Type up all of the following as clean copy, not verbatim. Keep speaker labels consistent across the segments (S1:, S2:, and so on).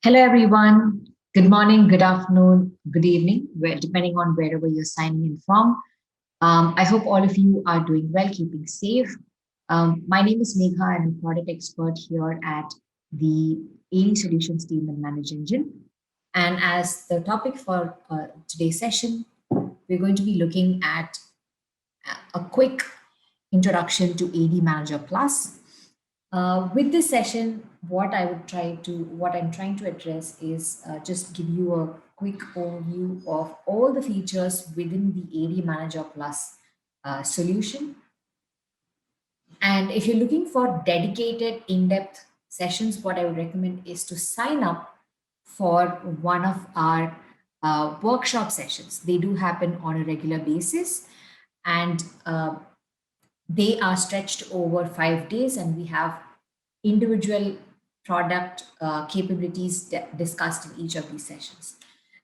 S1: Hello, everyone. Good morning, good afternoon, good evening, depending on wherever you're signing in from. I hope all of you are doing well, keeping safe. My name is Megha, and I'm a product expert here at the AE Solutions team in Manage Engine. And as the topic for today's session, we're going to be looking at a quick introduction to AD Manager Plus. With this session, what I'm trying to address is just give you a quick overview of all the features within the AD Manager Plus solution. And if you're looking for dedicated in-depth sessions, what I would recommend is to sign up for one of our workshop sessions. They do happen on a regular basis, and they are stretched over 5 days, and we have individual product capabilities discussed in each of these sessions.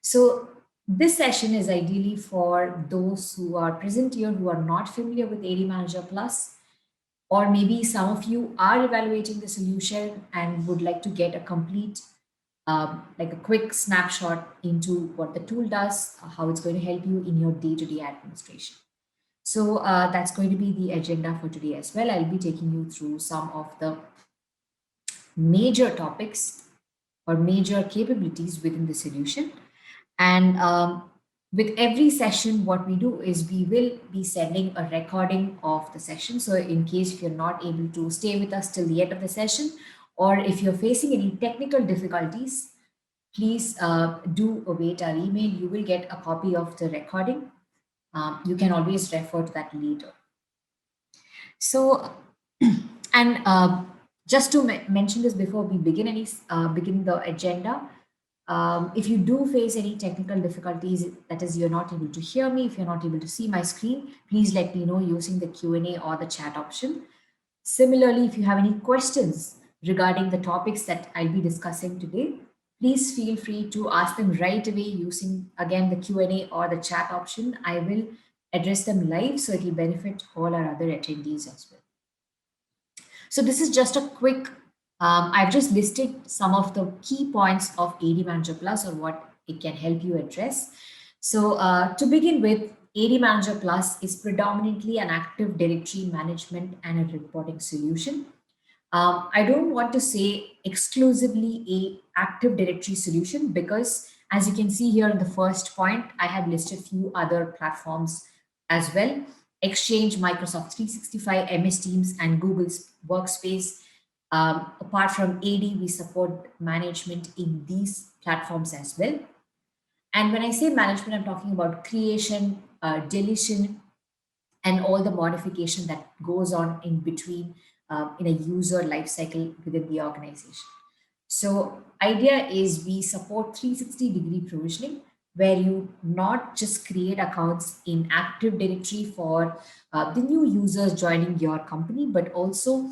S1: So this session is ideally for those who are present here who are not familiar with AD Manager Plus, or maybe some of you are evaluating the solution and would like to get a complete like a quick snapshot into what the tool does, how it's going to help you in your day-to-day administration. So that's going to be the agenda for today as well. I'll be taking you through some of the major topics or major capabilities within the solution. And with every session, what we do is we will be sending a recording of the session. So in case if you're not able to stay with us till the end of the session, or if you're facing any technical difficulties, please do await our email. You will get a copy of the recording. You can always refer to that later. So, and just to mention this before we begin the agenda, if you do face any technical difficulties, that is, you're not able to hear me, if you're not able to see my screen, please let me know using the Q&A or the chat option. Similarly, if you have any questions regarding the topics that I'll be discussing today, please feel free to ask them right away using, again, the Q&A or the chat option. I will address them live, so it will benefit all our other attendees as well. So this is just a quick, I've just listed some of the key points of AD Manager Plus or what it can help you address. So to begin with, AD Manager Plus is predominantly an active directory management and a reporting solution. I don't want to say exclusively a active directory solution because as you can see here in the first point, I have listed a few other platforms as well. Exchange, Microsoft 365, MS Teams, and Google's Workspace. Apart from AD, we support management in these platforms as well. And when I say management, I'm talking about creation, deletion, and all the modification that goes on in between in a user lifecycle within the organization. So idea is we support 360-degree provisioning where you not just create accounts in Active Directory for the new users joining your company, but also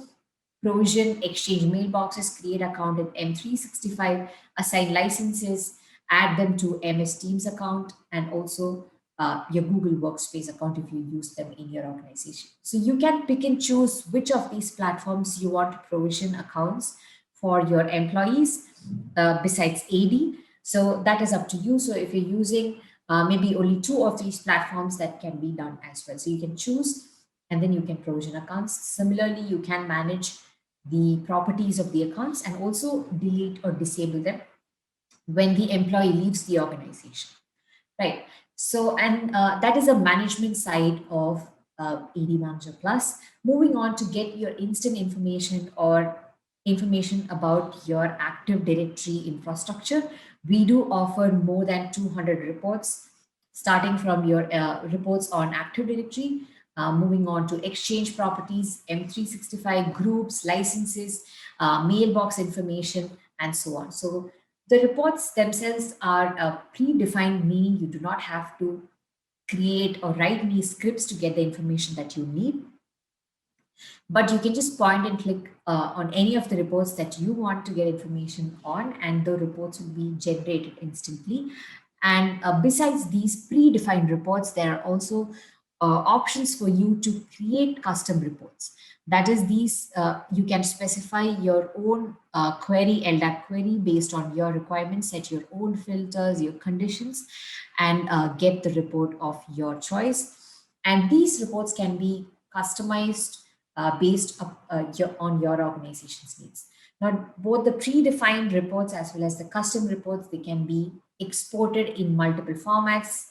S1: provision Exchange mailboxes, create account in M365, assign licenses, add them to MS Teams account, and also your Google Workspace account if you use them in your organization. So you can pick and choose which of these platforms you want to provision accounts for your employees besides AD. So that is up to you. So if you're using maybe only two of these platforms, that can be done as well. So you can choose and then you can provision accounts. Similarly, you can manage the properties of the accounts and also delete or disable them when the employee leaves the organization, right? So, and that is a management side of AD Manager Plus. Moving on to get your instant information or information about your Active Directory infrastructure, we do offer more than 200 reports, starting from your reports on Active Directory, moving on to Exchange properties, M365 groups, licenses, mailbox information, and so on. So the reports themselves are predefined, meaning you do not have to create or write any scripts to get the information that you need. But you can just point and click on any of the reports that you want to get information on, and the reports will be generated instantly. And besides these predefined reports, there are also options for you to create custom reports. That is, these you can specify your own query, LDAP query, based on your requirements, set your own filters, your conditions, and get the report of your choice. And these reports can be customized on your organization's needs. Now, both the predefined reports as well as the custom reports, they can be exported in multiple formats.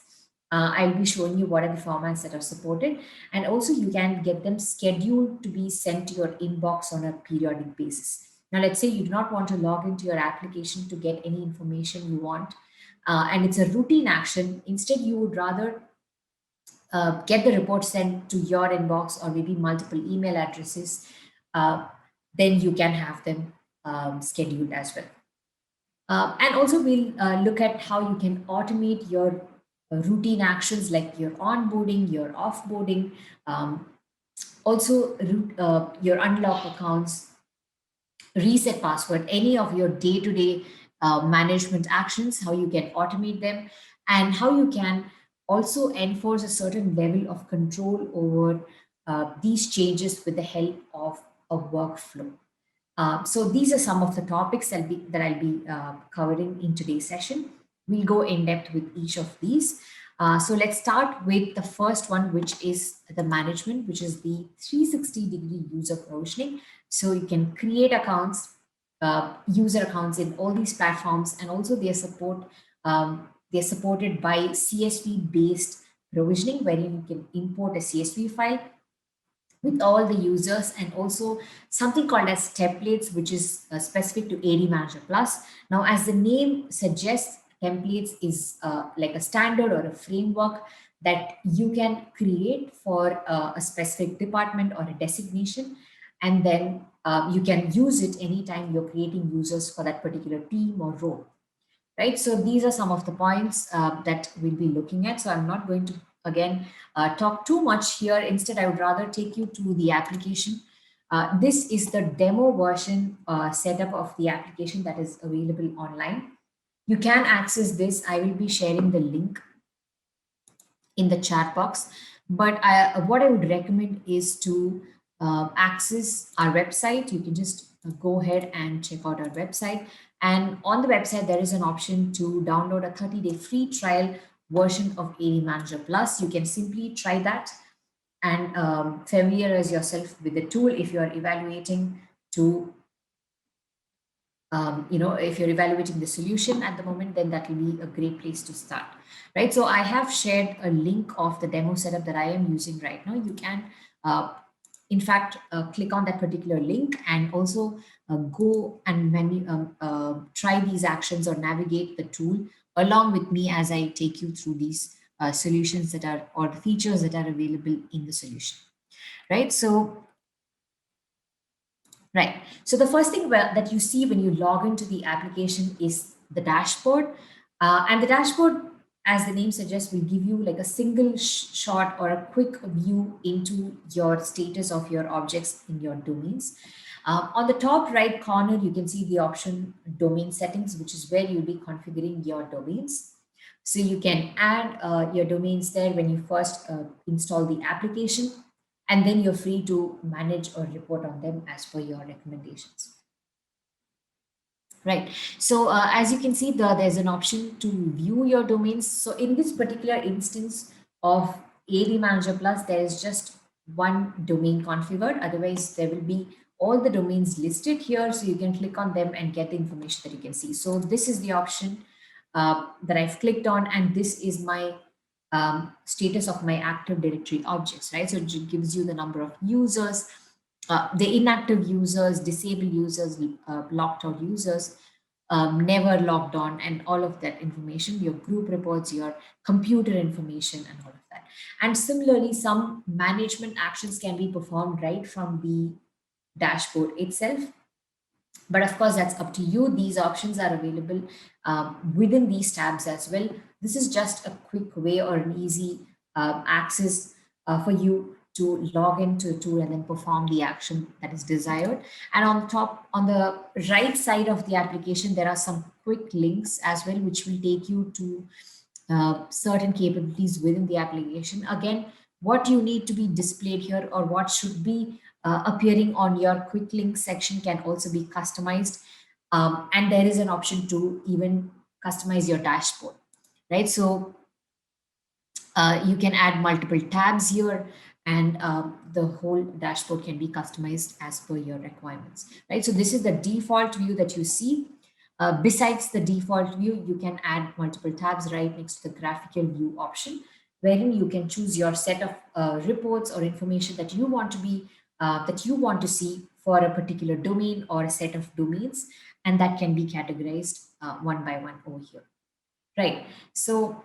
S1: I'll be showing you what are the formats that are supported, and also you can get them scheduled to be sent to your inbox on a periodic basis. Now, let's say you do not want to log into your application to get any information you want, and it's a routine action. Instead, you would rather get the report sent to your inbox or maybe multiple email addresses, uh, then you can have them scheduled as well. And also, we'll look at how you can automate your routine actions like your onboarding, your offboarding, um, also your unlock accounts, reset password, any of your day-to-day management actions, how you can automate them, and how you can also enforce a certain level of control over these changes with the help of a workflow. So these are some of the topics that I'll be covering in today's session. We'll go in depth with each of these. So let's start with the first one, which is the management, which is the 360-degree user provisioning. So you can create accounts, user accounts in all these platforms, and also they're supported by CSV-based provisioning, where you can import a CSV file with all the users, and also something called as templates, which is specific to AD Manager Plus. Now, as the name suggests, templates is like a standard or a framework that you can create for a specific department or a designation, and then you can use it anytime you're creating users for that particular team or role, right? So these are some of the points that we'll be looking at. So I'm not going to, again, talk too much here. Instead, I would rather take you to the application. This is the demo version setup of the application that is available online. You can access this. I will be sharing the link in the chat box. But what I would recommend is to access our website. You can just go ahead and check out our website. And on the website, there is an option to download a 30-day free trial version of AD Manager Plus. You can simply try that and familiarize yourself with the tool if you are evaluating to if you're evaluating the solution at the moment, then that will be a great place to start, right? So I have shared a link of the demo setup that I am using right now. You can, in fact, click on that particular link and also go and try these actions or navigate the tool along with me as I take you through these solutions that are, or the features that are available in the solution, right? So right. So the first thing that you see when you log into the application is the dashboard. And the dashboard, as the name suggests, will give you like a single shot or a quick view into your status of your objects in your domains. On the top right corner, you can see the option domain settings, which is where you'll be configuring your domains. So you can add your domains there when you first install the application, and then you're free to manage or report on them as per your recommendations. Right. So as you can see, there's an option to view your domains. So in this particular instance of AD Manager Plus, there is just one domain configured. Otherwise, there will be all the domains listed here. So you can click on them and get the information that you can see. So this is the option that I've clicked on, and this is my status of my Active Directory objects, right? So it gives you the number of users, the inactive users, disabled users, locked out users, never logged on, and all of that information, your group reports, your computer information, and all of that. And similarly, some management actions can be performed right from the dashboard itself. But of course, that's up to you. These options are available within these tabs as well. This is just a quick way or an easy access for you to log into a tool and then perform the action that is desired. And on top, on the right side of the application, there are some quick links as well, which will take you to certain capabilities within the application. Again, what you need to be displayed here or what should be appearing on your quick link section can also be customized. And there is an option to even customize your dashboard, right? So you can add multiple tabs here, and the whole dashboard can be customized as per your requirements, right? So this is the default view that you see. Besides the default view, you can add multiple tabs right next to the graphical view option, wherein you can choose your set of reports or information that you want to be that you want to see for a particular domain or a set of domains, and that can be categorized one by one over here, right? So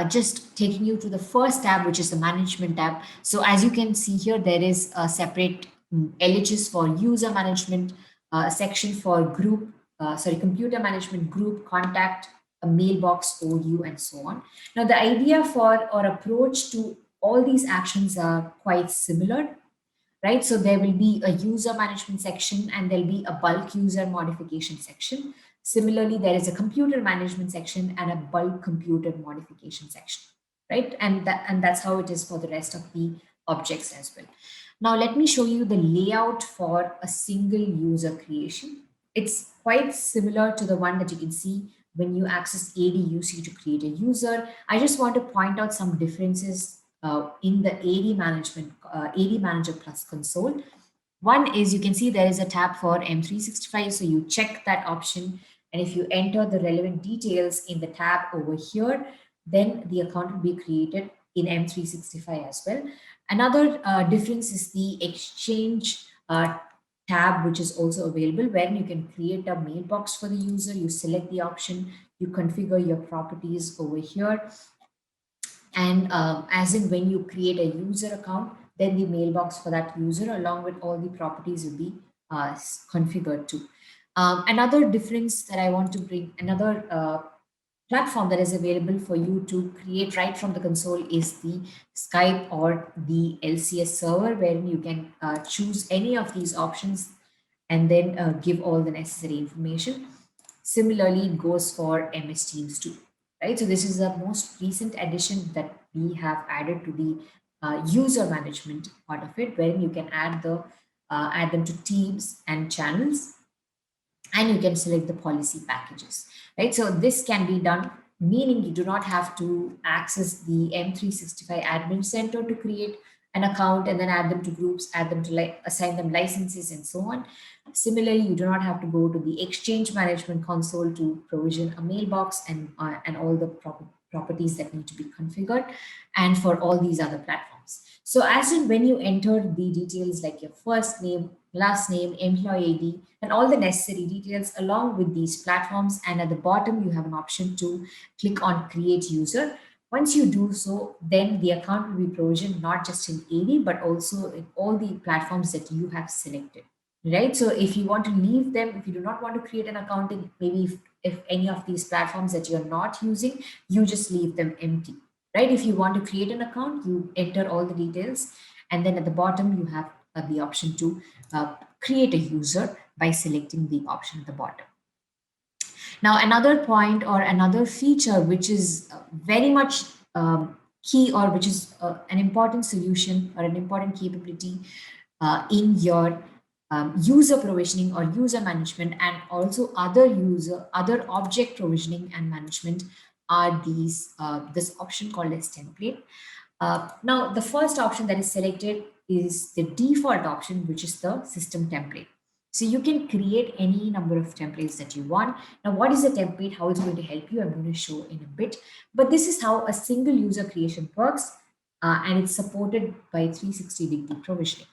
S1: just taking you to the first tab, which is the management tab. So as you can see here, there is a separate LHS for user management, a section for group, computer management, group, contact, a mailbox, OU, and so on. Now, the idea for or approach to all these actions are quite similar, right? So there will be a user management section and there'll be a bulk user modification section. Similarly, there is a computer management section and a bulk computer modification section, right? And that's how it is for the rest of the objects as well. Now let me show you the layout for a single user creation. It's quite similar to the one that you can see when you access ADUC to create a user. I just want to point out some differences in the AD Manager Plus console. One is you can see there is a tab for M365, so you check that option, and if you enter the relevant details in the tab over here, then the account will be created in M365 as well. Another difference is the Exchange tab, which is also available, where you can create a mailbox for the user. You select the option, you configure your properties over here, and as in when you create a user account, then the mailbox for that user along with all the properties will be configured too. Another difference that I want to bring, another platform that is available for you to create right from the console is the Skype or the LCS server, wherein you can choose any of these options and then give all the necessary information. Similarly, it goes for MS Teams too, right? So this is the most recent addition that we have added to the user management part of it, wherein you can add them to teams and channels, and you can select the policy packages, right? So this can be done, meaning you do not have to access the M365 admin center to create an account and then add them to groups, add them to assign them licenses and so on. Similarly, you do not have to go to the Exchange Management Console to provision a mailbox and all the properties that need to be configured, and for all these other platforms. So as in when you enter the details like your first name, last name, employee ID, and all the necessary details along with these platforms, and at the bottom you have an option to click on create user. Once you do so, then the account will be provisioned not just in AD but also in all the platforms that you have selected, right? So if you want to leave them, if you do not want to create an account in maybe if any of these platforms that you're not using, you just leave them empty, right? If you want to create an account, you enter all the details, and then at the bottom you have the option to create a user by selecting the option at the bottom. Now, another point or another feature which is very much key, or which is an important solution or an important capability in your user provisioning or user management, and also other object provisioning and management, are these this option called as template. Now, the first option that is selected is the default option, which is the system template. So you can create any number of templates that you want. Now, what is a template? How it's going to help you? I'm going to show in a bit. But this is how a single user creation works, and it's supported by 360-degree provisioning,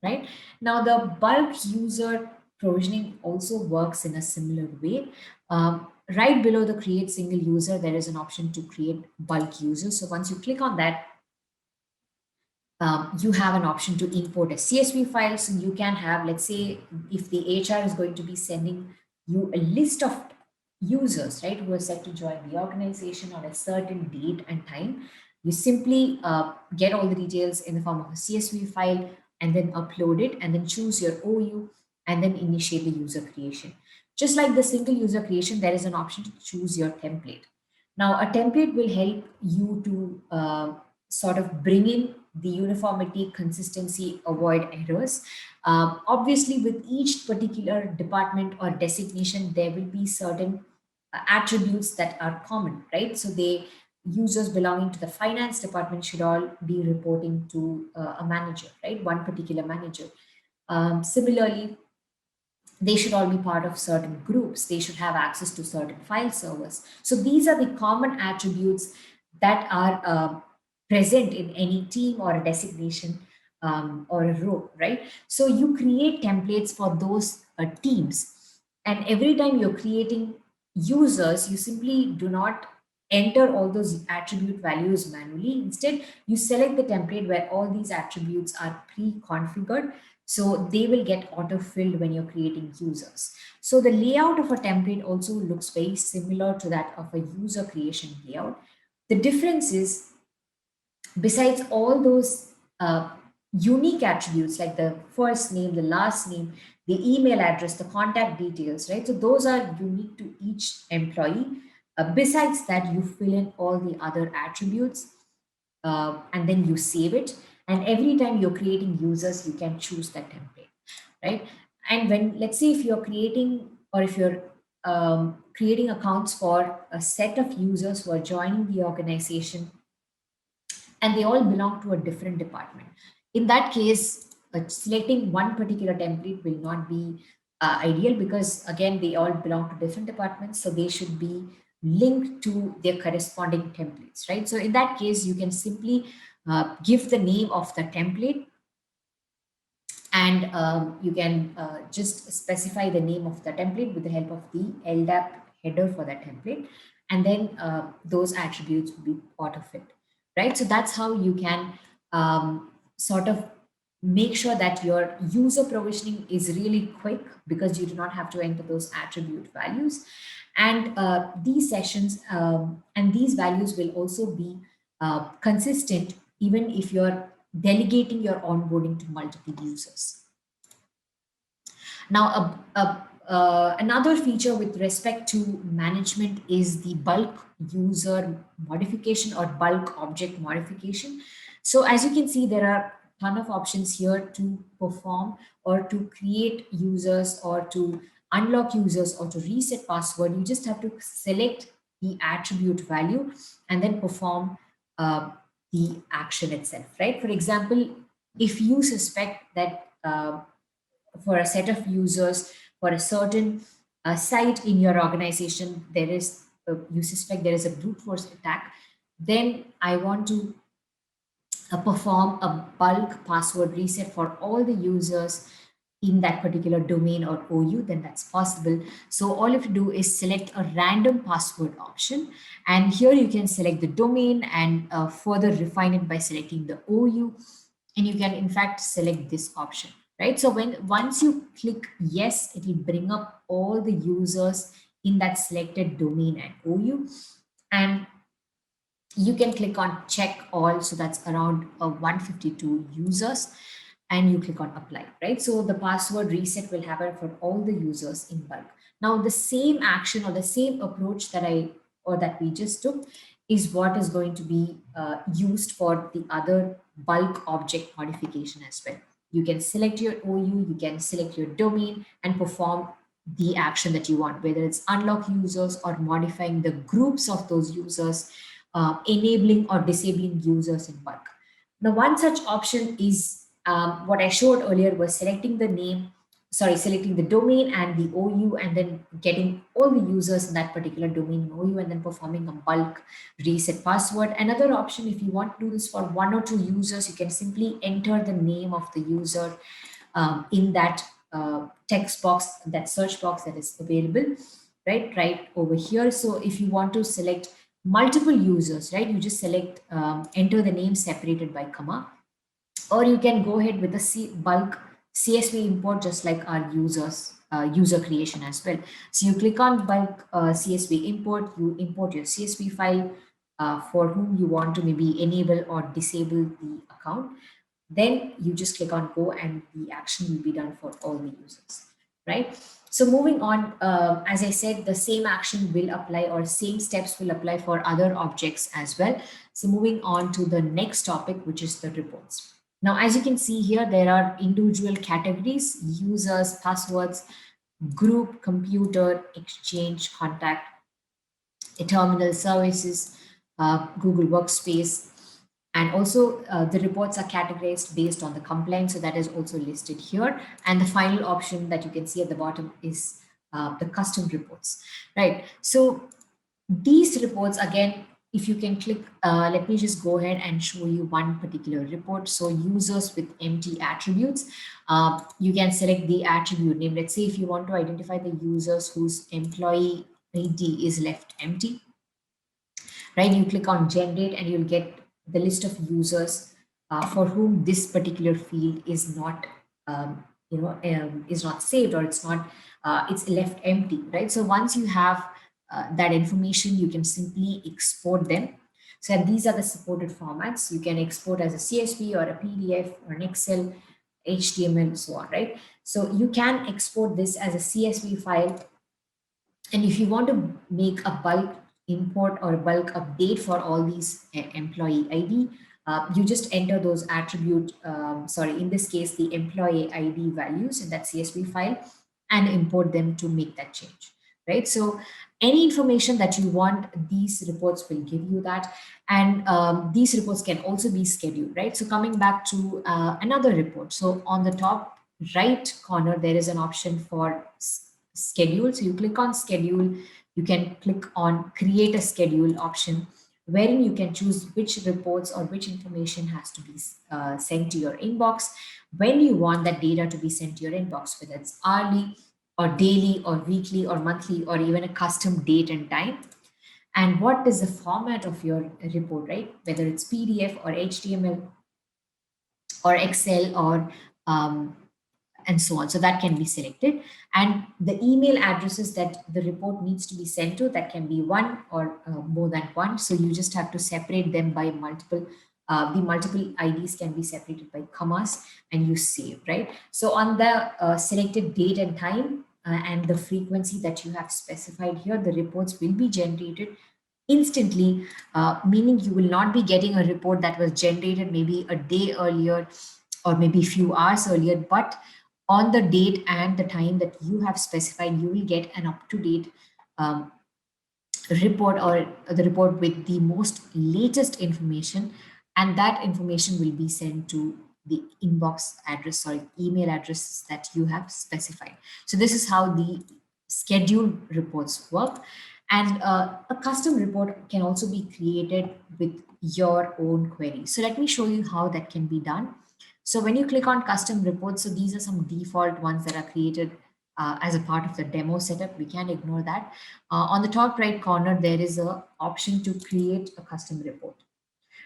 S1: right? Now, the bulk user provisioning also works in a similar way. Right below the create single user, there is an option to create bulk user. So once you click on that, you have an option to import a CSV file. So you can have, let's say, if the HR is going to be sending you a list of users, right, who are set to join the organization on a certain date and time, you simply get all the details in the form of a CSV file and then upload it and then choose your OU and then initiate the user creation. Just like the single user creation, there is an option to choose your template. Now, a template will help you to sort of bring in the uniformity, consistency, avoid errors. Obviously, with each particular department or designation, there will be certain attributes that are common, right? So they users belonging to the finance department should all be reporting to a manager, right? One particular manager. Similarly, they should all be part of certain groups. They should have access to certain file servers. So these are the common attributes that are present in any team or a designation or a role, right? So you create templates for those teams. And every time you're creating users, you simply do not enter all those attribute values manually. Instead, you select the template where all these attributes are pre-configured, so they will get auto-filled when you're creating users. So the layout of a template also looks very similar to that of a user creation layout. The difference is, besides all those unique attributes like the first name, the last name, the email address, the contact details, right? So those are unique to each employee. Besides that, you fill in all the other attributes, and then you save it. And every time you're creating users, you can choose that template, right? And when, let's say, if you're creating or if you're creating accounts for a set of users who are joining the organization and they all belong to a different department. In that case, selecting one particular template will not be ideal, because again, they all belong to different departments, so they should be linked to their corresponding templates, right? So in that case, you can simply give the name of the template, and you can just specify the name of the template with the help of the LDAP header for that template, and then those attributes will be auto-filled, right? So that's how you can sort of make sure that your user provisioning is really quick, because you do not have to enter those attribute values. And these sessions and these values will also be consistent even if you're delegating your onboarding to multiple users. Now, another feature with respect to management is the bulk user modification or bulk object modification. So as you can see, there are a ton of options here to perform or to create users or to unlock users or to reset password. You just have to select the attribute value and then perform the action itself, right? For example, if you suspect that for a set of users for a certain site in your organization, there is you suspect there is a brute force attack, then I want to perform a bulk password reset for all the users in that particular domain or OU, then that's possible. So all you have to do is select a random password option. And here you can select the domain and further refine it by selecting the OU. And you can in fact select this option, right? So once you click yes, it will bring up all the users in that selected domain and OU. And you can click on check all, so that's around 152 users, and you click on apply, right? So the password reset will happen for all the users in bulk. Now the same action or the same approach that we just took is what is going to be used for the other bulk object modification as well. You can select your OU, you can select your domain and perform the action that you want, whether it's unlock users or modifying the groups of those users, enabling or disabling users in bulk. Now, one such option is what I showed earlier was selecting the domain and the OU, and then getting all the users in that particular domain and OU, and then performing a bulk reset password. Another option, if you want to do this for one or two users, you can simply enter the name of the user in that text box, that search box that is available, right over here. So if you want to select multiple users, right, you just select enter the name separated by comma, or you can go ahead with a bulk CSV import, just like our user creation as well. So you click on bulk CSV import, you import your CSV file for whom you want to maybe enable or disable the account. Then you just click on go and the action will be done for all the users, right? So moving on, as I said, the same action will apply or same steps will apply for other objects as well. So moving on to the next topic, which is the reports. Now, as you can see here, there are individual categories: users, passwords, group, computer, exchange, contact, terminal services, Google Workspace, and also the reports are categorized based on the complaint. So that is also listed here. And the final option that you can see at the bottom is the custom reports, right? So these reports, again, if you can click, let me just go ahead and show you one particular report. So users with empty attributes, you can select the attribute name. Let's say if you want to identify the users whose employee ID is left empty, right? You click on generate and you'll get the list of users for whom this particular field is not, is not saved, or it's not, it's left empty, right? So once you have that information, you can simply export them. So these are the supported formats. You can export as a CSV or a PDF or an Excel, HTML, so on, right? So you can export this as a CSV file, and if you want to make a bulk import or a bulk update for all these employee ID, you just enter those in this case, the employee ID values in that CSV file and import them to make that change, right? So any information that you want, these reports will give you that. And these reports can also be scheduled, right? So coming back to another report. So on the top right corner, there is an option for schedule. So you click on schedule, you can click on create a schedule option, wherein you can choose which reports or which information has to be sent to your inbox, when you want that data to be sent to your inbox, whether it's hourly or daily or weekly or monthly or even a custom date and time, and what is the format of your report, right? Whether it's PDF or HTML or Excel or and so on. So that can be selected. And the email addresses that the report needs to be sent to, that can be one or more than one. So you just have to separate them by multiple. The multiple IDs can be separated by commas and you save, right? So on the selected date and time and the frequency that you have specified here, the reports will be generated instantly, meaning you will not be getting a report that was generated maybe a day earlier or maybe a few hours earlier, but on the date and the time that you have specified, you will get an up-to-date um, report, or the report with the most latest information, and that information will be sent to the inbox address or email addresses that you have specified. So this is how the scheduled reports work. And a custom report can also be created with your own query. So let me show you how that can be done. So when you click on custom reports, so these are some default ones that are created as a part of the demo setup. We can ignore that. On the top right corner, there is a option to create a custom report,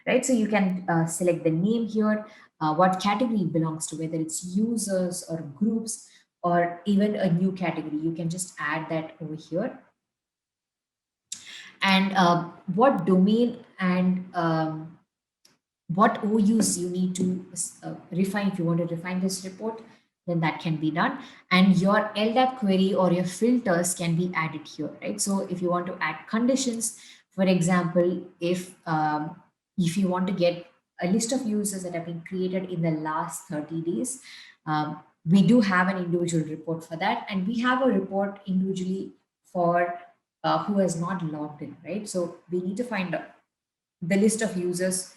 S1: right? So you can select the name here, what category it belongs to, whether it's users or groups or even a new category. You can just add that over here. And what domain and what OUs you need to refine. If you want to refine this report, then that can be done. And your LDAP query or your filters can be added here, right? So if you want to add conditions, for example, if you want to get a list of users that have been created in the last 30 days, we do have an individual report for that. And we have a report individually for who has not logged in, right? So we need to find out the list of users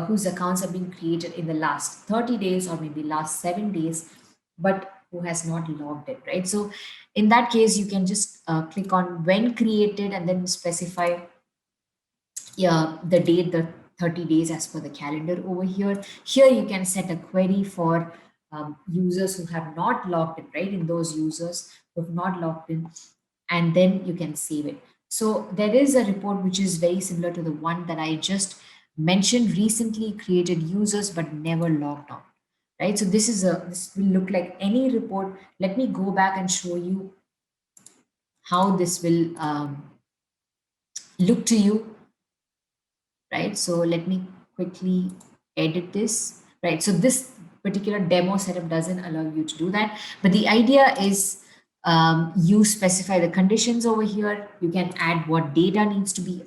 S1: whose accounts have been created in the last 30 days or maybe last 7 days, but who has not logged in, right? So in that case, you can just click on when created and then specify, yeah, the date, the 30 days as per the calendar over here. Here you can set a query for users who have not logged in, right? In those users who have not logged in, and then you can save it. So there is a report which is very similar to the one that I just mentioned, recently created users but never logged on, right? So this will look like any report. Let me go back and show you how this will look to you, right? So let me quickly edit this, right? So this particular demo setup doesn't allow you to do that, but the idea is You specify the conditions over here. You can add what data needs to be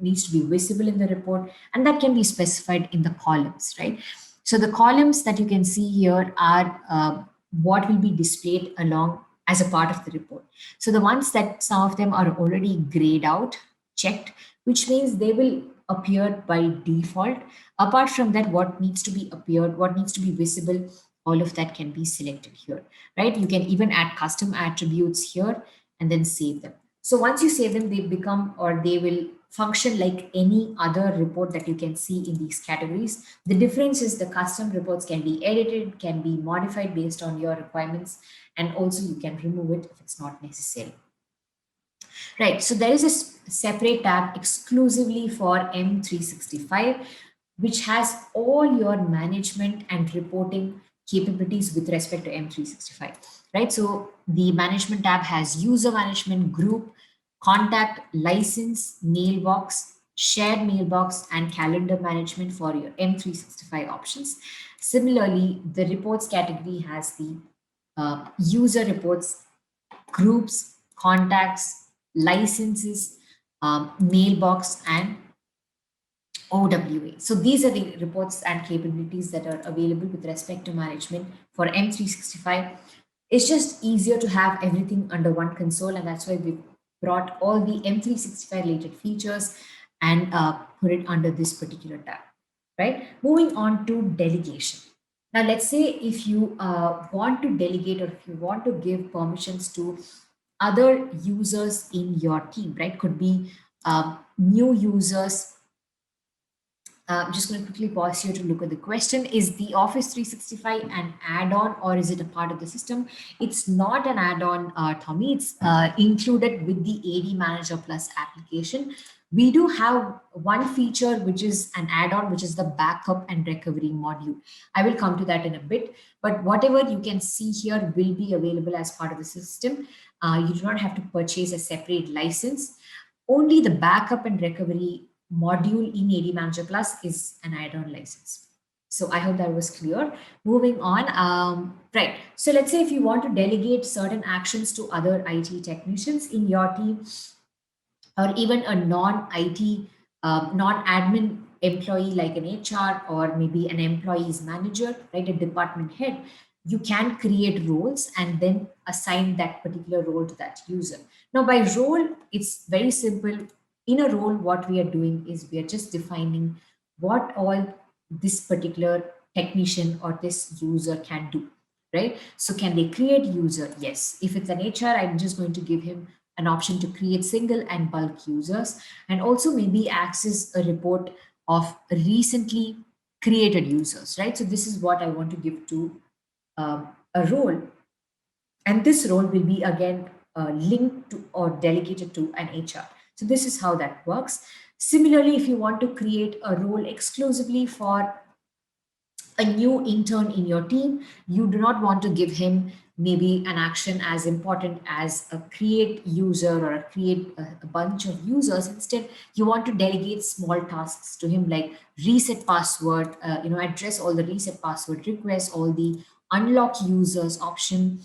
S1: visible in the report, and that can be specified in the columns, right? So the columns that you can see here are what will be displayed along as a part of the report. So the ones that some of them are already grayed out, checked, which means they will appear by default. Apart from that, what needs to be appeared, what needs to be visible, all of that can be selected here, right? You can even add custom attributes here and then save them. So once you save them, they become or they will function like any other report that you can see in these categories. The difference is the custom reports can be edited, can be modified based on your requirements, and also you can remove it if it's not necessary. Right, so there is a separate tab exclusively for M365, which has all your management and reporting capabilities with respect to M365. Right, so the management tab has user management, group, contact, license, mailbox, shared mailbox, and calendar management for your M365 options. Similarly, the reports category has the user reports, groups, contacts, licenses, mailbox, and OWA. So these are the reports and capabilities that are available with respect to management for M365. It's just easier to have everything under one console, and that's why we brought all the M365 related features and put it under this particular tab. Right? Moving on to delegation. Now, let's say if you want to delegate or if you want to give permissions to other users in your team, right? Could be new users. I'm just going to quickly pause here to look at the question. Is the Office 365 an add-on or is it a part of the system? It's not an add-on, Tommy. It's included with the AD Manager Plus application. We do have one feature which is an add-on, which is the backup and recovery module. I will come to that in a bit, but whatever you can see here will be available as part of the system. You do not have to purchase a separate license. Only the backup and recovery module in AD Manager Plus is an add-on license. So I hope that was clear. Moving on, right. So let's say if you want to delegate certain actions to other IT technicians in your team, or even a non-IT, non-admin employee like an HR or maybe an employee's manager, right, a department head, you can create roles and then assign that particular role to that user. Now, by role, it's very simple. In a role, what we are doing is we are just defining what all this particular technician or this user can do, right? So can they create user? Yes. If it's an HR, I'm just going to give him an option to create single and bulk users, and also maybe access a report of recently created users, right? So this is what I want to give to a role, and this role will be again linked to or delegated to an HR. So this is how that works. Similarly, if you want to create a role exclusively for a new intern in your team, you do not want to give him maybe an action as important as a create user or a create a bunch of users. Instead, you want to delegate small tasks to him like reset password, address all the reset password requests, all the unlock users option,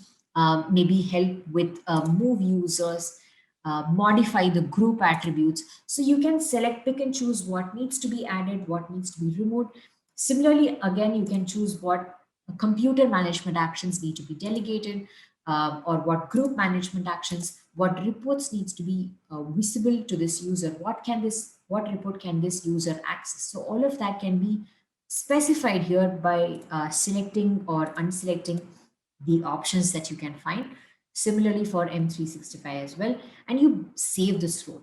S1: maybe help with move users, modify the group attributes. So you can select, pick and choose what needs to be added, what needs to be removed. Similarly, again, you can choose what computer management actions need to be delegated, or what group management actions, what reports needs to be visible to this user, what report can this user access. So all of that can be specified here by selecting or unselecting the options that you can find. Similarly for M365 as well, and you save this role,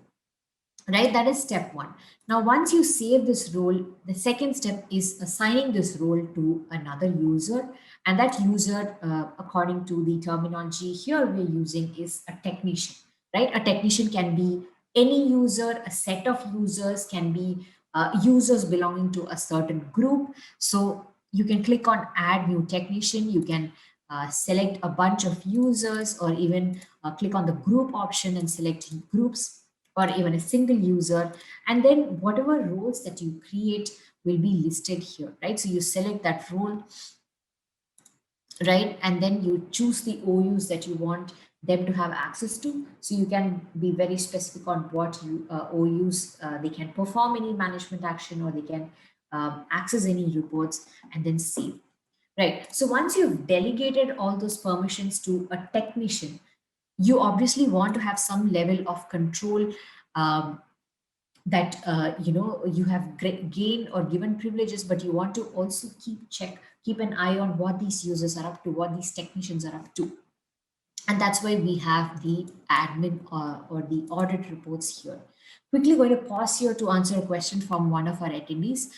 S1: right? That is step one. Now once you save this role, the second step is assigning this role to another user, and that user, according to the terminology here we're using, is a technician, right? A technician can be any user, a set of users, can be users belonging to a certain group. So you can click on add new technician, you can select a bunch of users, or even click on the group option and select groups, or even a single user, and then whatever roles that you create will be listed here, right? So you select that role, right, and then you choose the OUs that you want them to have access to. So you can be very specific on what you OUs they can perform any management action, or they can access any reports and then save. Right. So once you've delegated all those permissions to a technician, you obviously want to have some level of control, um, that you have gained or given privileges, but you want to also keep an eye on what these users are up to, what these technicians are up to. And that's why we have the admin or the audit reports here. Quickly going to pause here to answer a question from one of our attendees.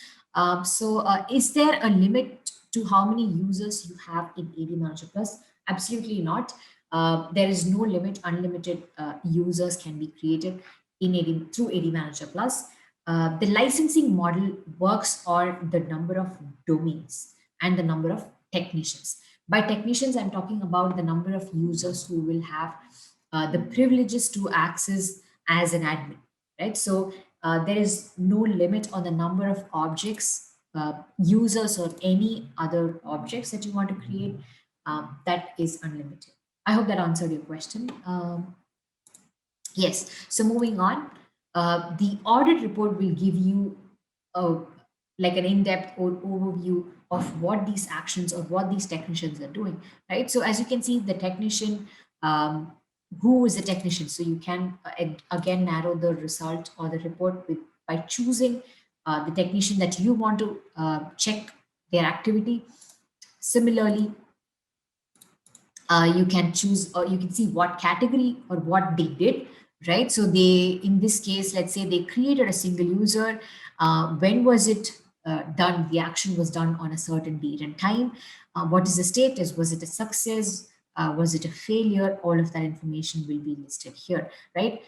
S1: Is there a limit to how many users you have in AD Manager Plus? Absolutely not. There is no limit. Unlimited users can be created in through AD Manager Plus. The licensing model works on the number of domains and the number of technicians. By technicians, I'm talking about the number of users who will have the privileges to access as an admin, right? So there is no limit on the number of objects, users, or any other objects that you want to create. That is unlimited. I hope that answered your question. Yes. So moving on, the audit report will give you a, like an in-depth overview of what these actions or what these technicians are doing, right? So as you can see, the technician, who is the technician? So you can again narrow the result or the report by choosing the technician that you want to check their activity. Similarly, you can choose, or you can see what category or what they did, right? So they, in this case, let's say they created a single user. When was it done? The action was done on a certain date and time. What is the status? Was it a success? Was it a failure? All of that information will be listed here, right?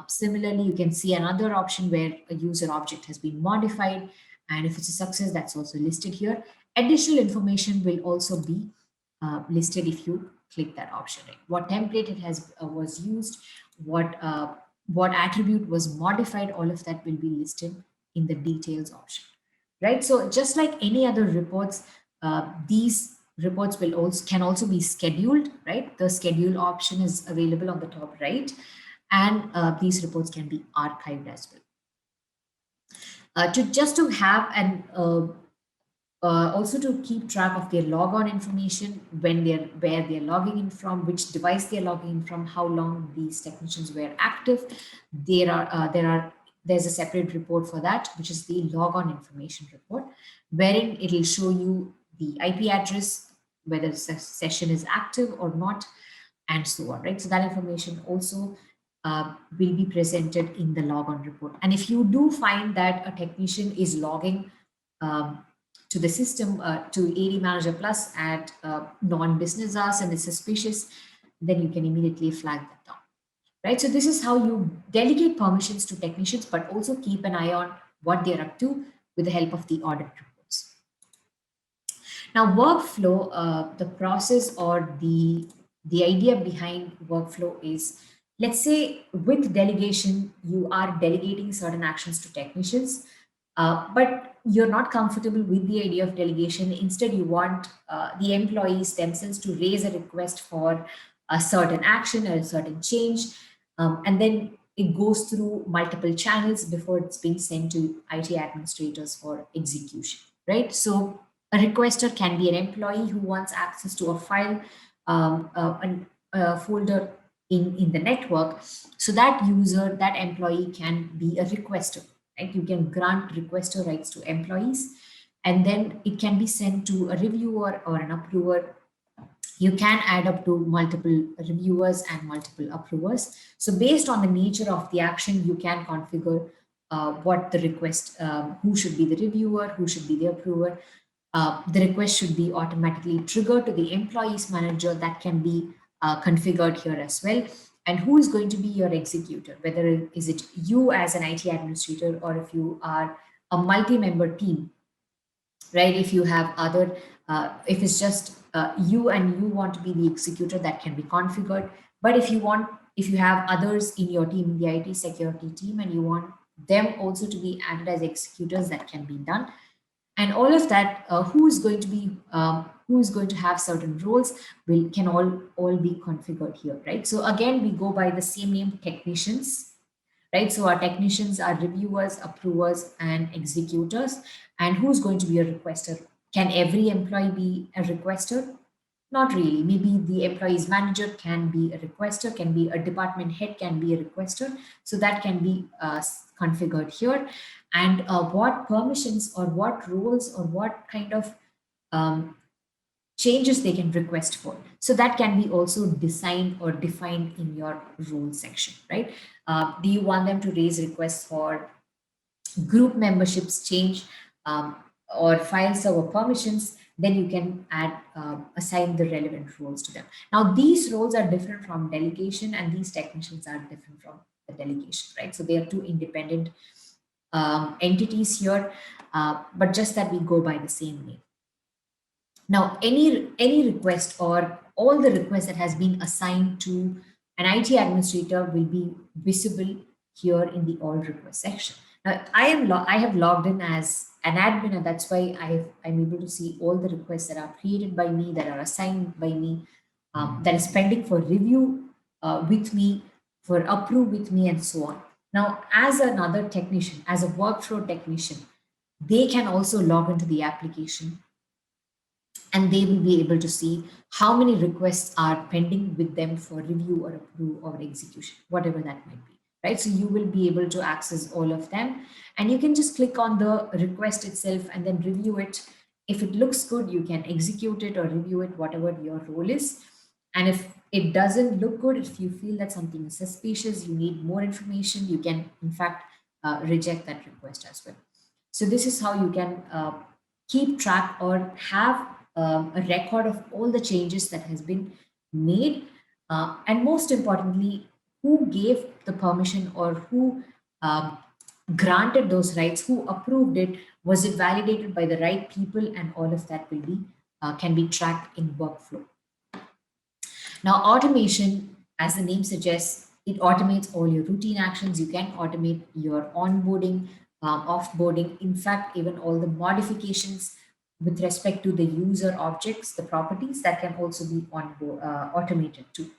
S1: Similarly, you can see another option where a user object has been modified, and if it's a success, that's also listed here. Additional information will also be listed if you click that option. Right? What template it has was used, what attribute was modified, all of that will be listed in the details option. Right. So just like any other reports, these reports will also can also be scheduled. Right. The schedule option is available on the top right, and these reports can be archived as well. To have an also to keep track of their logon information, where they're logging in from, which device they're logging in from, how long these technicians were active. There's a separate report for that, which is the logon information report, wherein it'll show you the IP address, whether the session is active or not, and so on, right? So that information also will be presented in the logon report. And if you do find that a technician is logging to the system, to AD Manager Plus at non-business hours and is suspicious, then you can immediately flag that down, right? So this is how you delegate permissions to technicians, but also keep an eye on what they're up to with the help of the audit reports. Now, workflow, the process or the idea behind workflow is, let's say with delegation, you are delegating certain actions to technicians, but you're not comfortable with the idea of delegation. Instead, you want the employees themselves to raise a request for a certain action or a certain change, and then it goes through multiple channels before it's being sent to IT administrators for execution, right? So a requester can be an employee who wants access to a file, a folder in the network. So that user, that employee can be a requester, right? You can grant requester rights to employees, and then it can be sent to a reviewer or an approver. You can add up to multiple reviewers and multiple approvers. So based on the nature of the action, you can configure what the request, who should be the reviewer, who should be the approver. The request should be automatically triggered to the employees manager. That can be configured here as well. And who is going to be your executor, whether is it you as an IT administrator, or if you are a multi-member team, right? If you have other, if it's just you and you want to be the executor, that can be configured. But if you have others in your team, in the IT security team, and you want them also to be added as executors, that can be done. And all of that, who is going to be who is going to have certain roles will can all be configured here, right? So again, we go by the same name, technicians, right? So our technicians are reviewers, approvers, and executors. And who's going to be a requester? Can every employee be a requester? Not really. Maybe the employee's manager can be a requester, can be a department head, can be a requester. So that can be configured here. And what permissions or what roles or what kind of um, changes they can request for. So that can be also designed or defined in your role section, right? Do you want them to raise requests for group memberships change, um, or file server permissions? Then you can add, assign the relevant roles to them. Now, these roles are different from delegation, and these technicians are different from the delegation, right? So they are two independent entities here, but just that we go by the same name. Now, any request or all the requests that has been assigned to an IT administrator will be visible here in the all request section. Now, I have logged in as an admin, and that's why I'm able to see all the requests that are created by me, that are assigned by me, that is pending for review with me, for approve with me, and so on. Now, as another technician, as a workflow technician, they can also log into the application, and they will be able to see how many requests are pending with them for review or approve or execution, whatever that might be, right? So you will be able to access all of them, and you can just click on the request itself and then review it. If it looks good, you can execute it or review it, whatever your role is. And if it doesn't look good, if you feel that something is suspicious, you need more information, you can in fact reject that request as well. So this is how you can keep track or have a record of all the changes that has been made, and most importantly, who gave the permission or who granted those rights, who approved it, was it validated by the right people, and all of that will be can be tracked in workflow. Now, automation, as the name suggests, it automates all your routine actions. You can automate your onboarding, offboarding, in fact, even all the modifications with respect to the user objects, the properties that can also be automated too.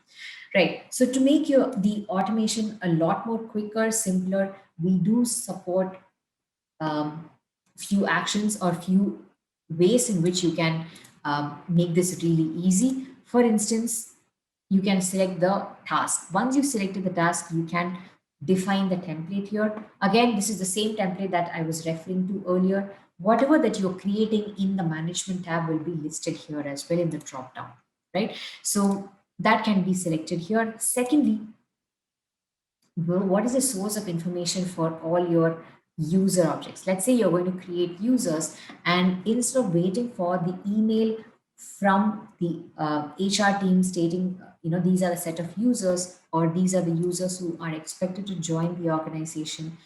S1: Right. So to make your the automation a lot more quicker, simpler, we do support few actions or few ways in which you can make this really easy. For instance, you can select the task. Once you've selected the task, you can define the template here. Again, this is the same template that I was referring to earlier. Whatever that you're creating in the management tab will be listed here as well in the drop down, right? So that can be selected here. Secondly, what is the source of information for all your user objects? Let's say you're going to create users, and instead of waiting for the email from the HR team stating, these are a set of users, or these are the users who are expected to join the organization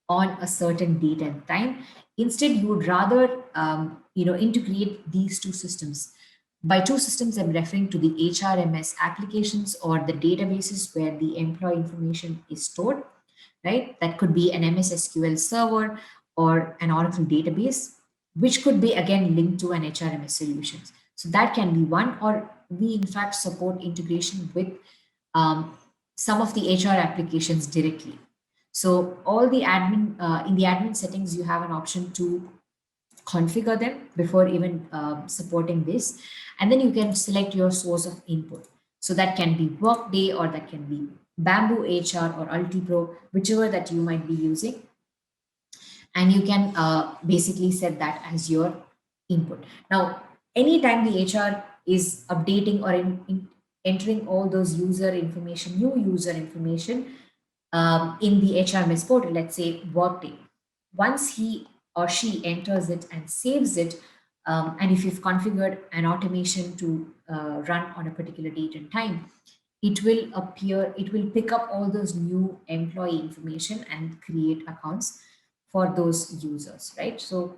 S1: on a certain date and time. Instead, you would rather, integrate these two systems. By two systems, I'm referring to the HRMS applications or the databases where the employee information is stored, right? That could be an MS SQL server or an Oracle database, which could be again linked to an HRMS solutions. So that can be one, or we in fact support integration with um, some of the HR applications directly. So all the admin in the admin settings, you have an option to configure them before even supporting this. And then you can select your source of input. So that can be Workday, or that can be Bamboo HR or Ultipro, whichever that you might be using. And you can basically set that as your input. Now, anytime the HR is updating or entering all those user information, new user information in the HRMS portal, let's say Workday, once he or she enters it and saves it, and if you've configured an automation to run on a particular date and time, it will pick up all those new employee information and create accounts for those users, right? So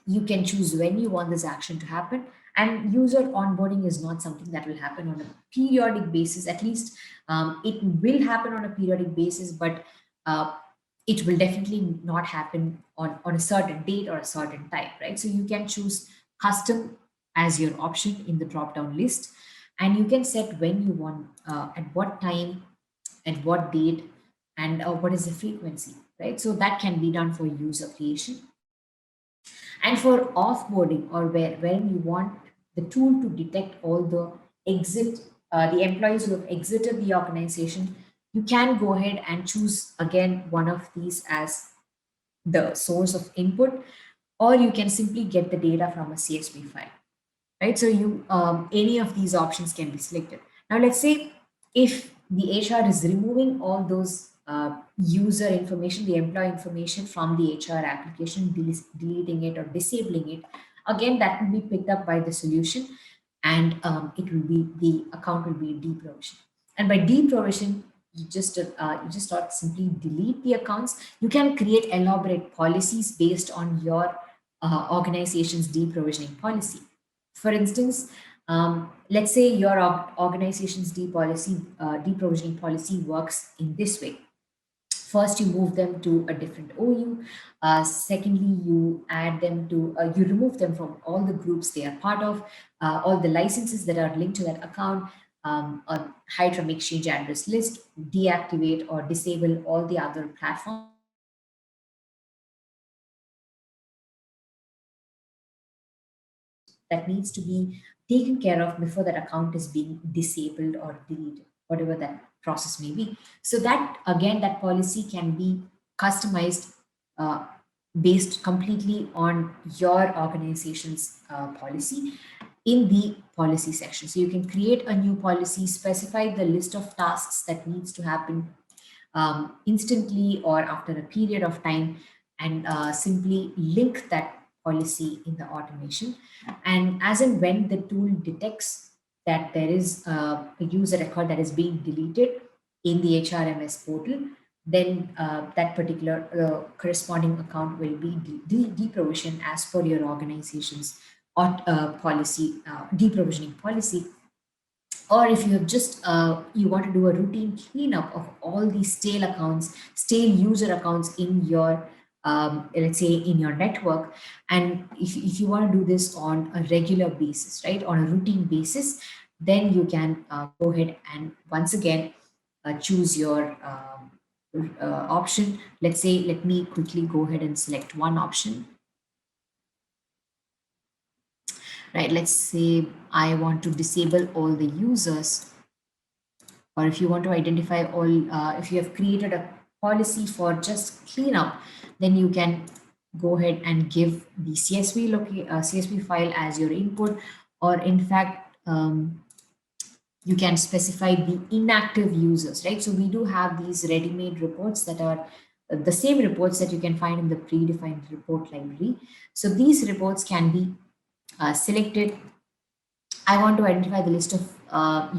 S1: you can choose when you want this action to happen. And user onboarding is not something that will happen on a periodic basis. At least it will happen on a periodic basis, but uh, it will definitely not happen on a certain date or a certain time, right? So you can choose custom as your option in the drop down list, and you can set when you want, at what time, at what date, and what is the frequency, right? So that can be done for user creation. And for offboarding, or when you want the tool to detect all the the employees who have exited the organization, you can go ahead and choose again one of these as the source of input, or you can simply get the data from a CSV file, right? So you any of these options can be selected. Now let's say if the HR is removing all those user information, the employee information from the HR application, deleting it or disabling it, again that will be picked up by the solution, and it will be the account will be deprovisioned. And by deprovision, you just not simply delete the accounts. You can create elaborate policies based on your organization's deprovisioning policy. For instance, let's say your organization's deprovisioning policy works in this way. First, you move them to a different OU. Secondly, you remove them from all the groups they are part of, all the licenses that are linked to that account, hide from exchange address list, deactivate or disable all the other platforms that needs to be taken care of before that account is being disabled or deleted, whatever that process may be. So that again, that policy can be customized uh, based completely on your organization's policy in the policy section. So you can create a new policy, specify the list of tasks that needs to happen instantly or after a period of time, and simply link that policy in the automation. And as and when the tool detects that there is a user record that is being deleted in the HRMS portal, then that particular corresponding account will be deprovisioned as per your organization's deprovisioning policy. Or if you have just you want to do a routine cleanup of all these stale user accounts in your let's say in your network, and if you want to do this on a regular basis, right, on a routine basis, then you can go ahead and once again choose your option. Let's say, let me quickly go ahead and select one option, right? Let's say I want to disable all the users, or if you want to identify all, if you have created a policy for just cleanup, then you can go ahead and give the CSV file as your input, or in fact, you can specify the inactive users, right? So we do have these ready-made reports that are the same reports that you can find in the predefined report library. So these reports can be selected. I want to identify the list of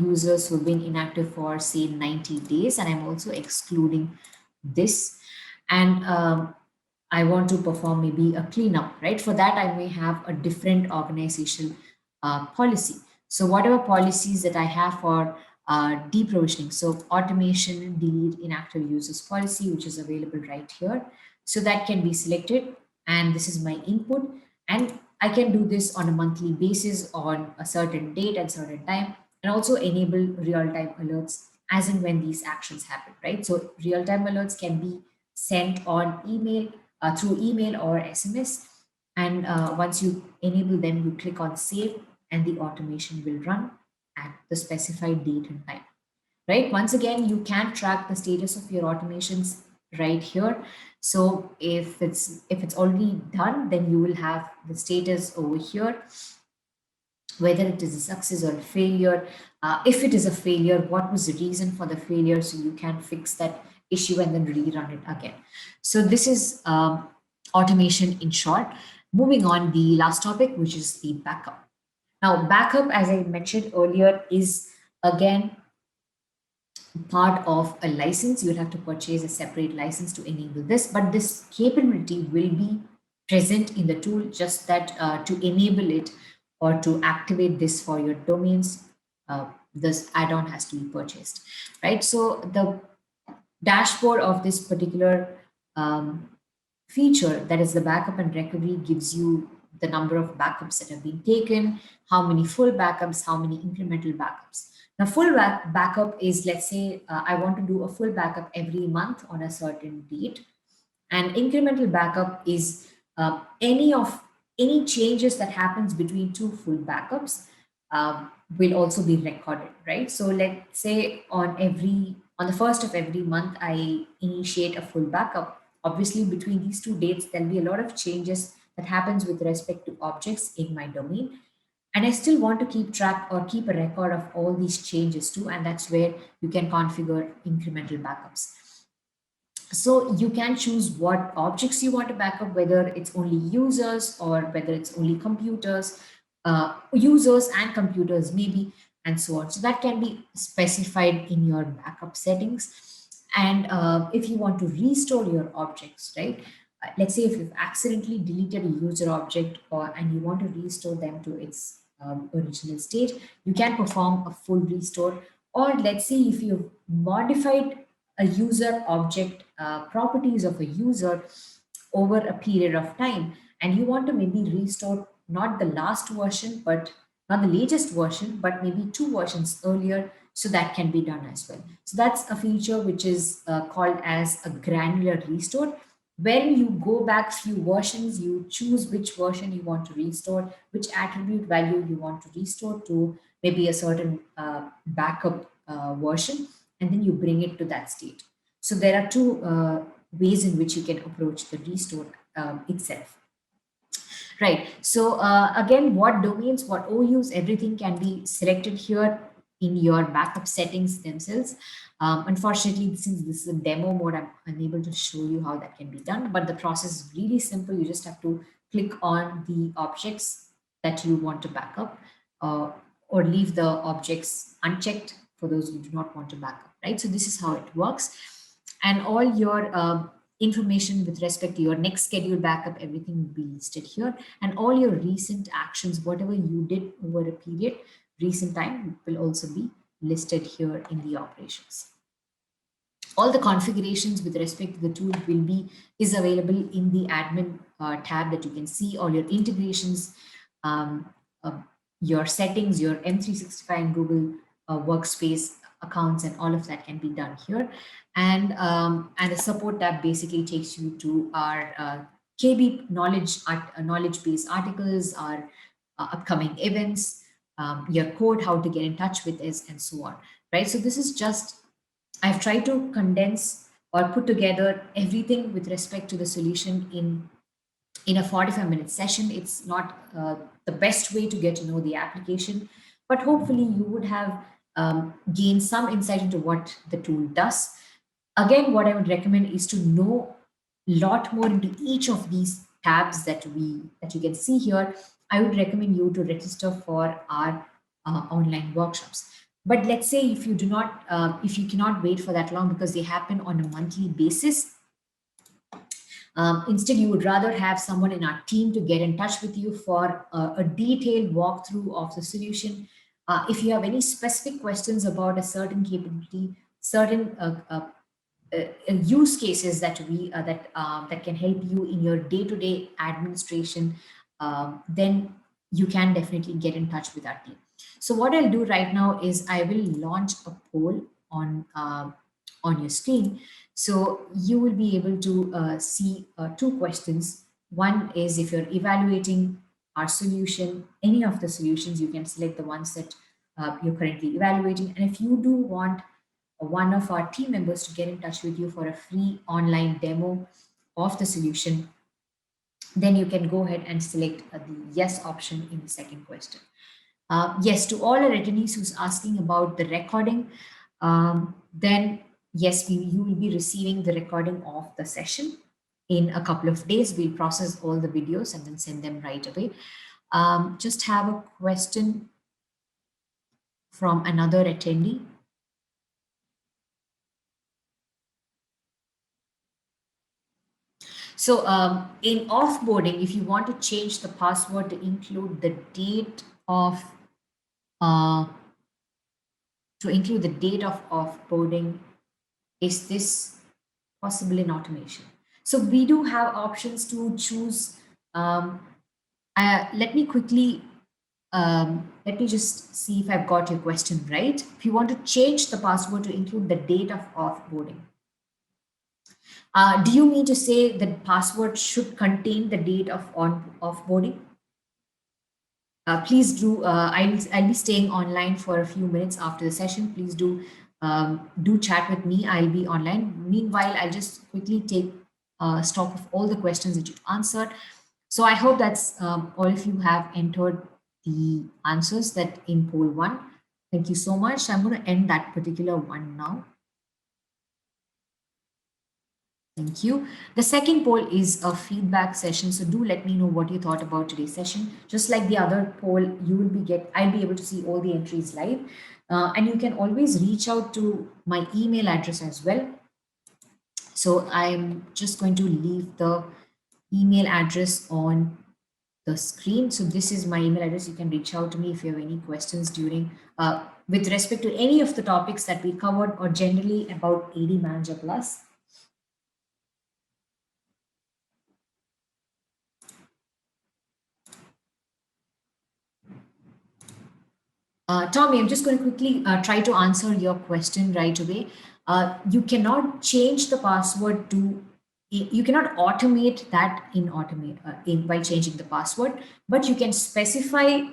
S1: users who've been inactive for say 90 days, and I'm also excluding this. And I want to perform maybe a cleanup, right? For that, I may have a different organizational policy. So whatever policies that I have for deprovisioning, so automation, delete inactive users policy, which is available right here. So that can be selected, and this is my input. And I can do this on a monthly basis on a certain date and certain time, and also enable real-time alerts as and when these actions happen, right? So real-time alerts can be sent on email, through email or SMS. And once you enable them, you click on save, and the automation will run at the specified date and time, right? Once again, you can track the status of your automations right here. So if it's already done, then you will have the status over here, whether it is a success or a failure. If it is a failure, what was the reason for the failure, so you can fix that issue and then rerun it again. So this is automation in short. Moving on, the last topic, which is the backup. Now backup, as I mentioned earlier, is again part of a license. You'll have to purchase a separate license to enable this, but this capability will be present in the tool, just that to enable it or to activate this for your domains, this add-on has to be purchased, right? So the dashboard of this particular feature, that is the backup and recovery, gives you the number of backups that have been taken, how many full backups, how many incremental backups. Now, full backup is, let's say, I want to do a full backup every month on a certain date. And incremental backup is any changes that happens between two full backups will also be recorded, right? So let's say on the first of every month, I initiate a full backup. Obviously, between these two dates, there'll be a lot of changes that happens with respect to objects in my domain. And I still want to keep track or keep a record of all these changes too. And that's where you can configure incremental backups. So you can choose what objects you want to backup, whether it's only users or whether it's only computers, users and computers maybe, and so on. So that can be specified in your backup settings. And if you want to restore your objects, right? Let's say if you've accidentally deleted a user object and you want to restore them to its original state, you can perform a full restore. Or let's say if you've modified a user object properties of a user over a period of time, and you want to maybe restore not the last version but not the latest version but maybe two versions earlier, so that can be done as well. So that's a feature which is called as a granular restore. When you go back few versions, you choose which version you want to restore, which attribute value you want to restore to maybe a certain backup version, and then you bring it to that state. So there are two ways in which you can approach the restore itself. Right. So again, what domains, what OUs, everything can be selected here in your backup settings themselves. Unfortunately, since this is a demo mode, I'm unable to show you how that can be done. But the process is really simple. You just have to click on the objects that you want to backup, uh, or leave the objects unchecked for those who do not want to backup. Right. So this is how it works, and all your information with respect to your next scheduled backup, everything will be listed here, and all your recent actions, whatever you did over a period, recent time, will also be listed here in the operations. All the configurations with respect to the tool will be is available in the admin tab that you can see all your integrations, um, uh, your settings, your M365 and Google workspace accounts, and all of that can be done here. And the support tab basically takes you to our KB knowledge based articles, our upcoming events, your code, how to get in touch with us, and so on. Right. So this is just I've tried to condense or put together everything with respect to the solution in a 45-minute session. It's not the best way to get to know the application, but hopefully you would have gained some insight into what the tool does. Again, what I would recommend is to know a lot more into each of these tabs that you can see here. I would recommend you to register for our online workshops. But let's say if you do not, if you cannot wait for that long because they happen on a monthly basis, instead, you would rather have someone in our team to get in touch with you for a detailed walkthrough of the solution. If you have any specific questions about a certain capability, certain use cases that can help you in your day-to-day administration, then you can definitely get in touch with our team. So what I'll do right now is I will launch a poll on your screen. So you will be able to see two questions. One is if you're evaluating our solution, any of the solutions, you can select the ones that you're currently evaluating. And if you do want one of our team members to get in touch with you for a free online demo of the solution, then you can go ahead and select the yes option in the second question. Yes, to all our attendees who's asking about the recording, then yes, you will be receiving the recording of the session in a couple of days. We'll process all the videos and then send them right away. Just have a question from another attendee. So in offboarding, if you want to change the password to include the date of uh, offboarding, is this possible in automation? So we do have options to choose Let me quickly, let me just see if I've got your question right. If you want to change the password to include the date of offboarding, do you mean to say that password should contain the date of offboarding? Please do. I'll be staying online for a few minutes after the session. Please do chat with me. I'll be online. Meanwhile, I'll just quickly take stock of all the questions that you've answered. So I hope that's all of you have entered the answers that in poll one. Thank you so much. I'm going to end that particular one now. Thank you. The second poll is a feedback session. So do let me know what you thought about today's session. Just like the other poll, I'll be able to see all the entries live. And you can always reach out to my email address as well. So I'm just going to leave the email address on the screen. So this is my email address. You can reach out to me if you have any questions with respect to any of the topics that we covered or generally about AD Manager Plus. Tommy, I'm just going to quickly try to answer your question right away. You cannot change the password you cannot automate that by changing the password, but you can specify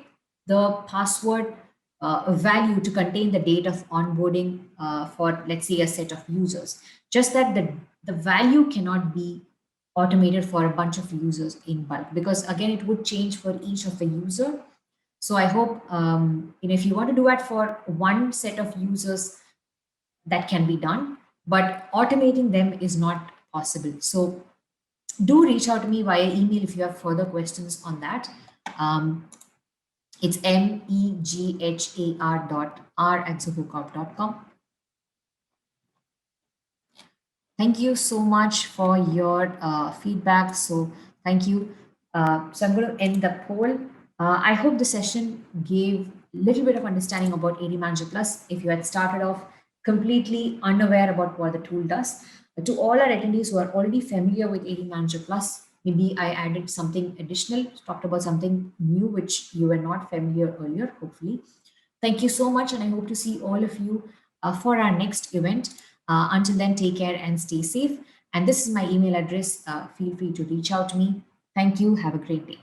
S1: the password value to contain the date of onboarding for, let's say, a set of users. Just that the value cannot be automated for a bunch of users in bulk, because again, it would change for each of the user. So I hope if you want to do that for one set of users, that can be done, but automating them is not possible. So do reach out to me via email if you have further questions on that. It's meghar.r@zohocorp.com. Thank you so much for your feedback. So thank you. So I'm going to end the poll. I hope the session gave a little bit of understanding about AD Manager Plus. If you had started off completely unaware about what the tool does, to all our attendees who are already familiar with AD Manager Plus, maybe I added something additional, talked about something new which you were not familiar earlier, hopefully. Thank you so much, and I hope to see all of you for our next event. Until then, take care and stay safe. And this is my email address. Feel free to reach out to me. Thank you. Have a great day.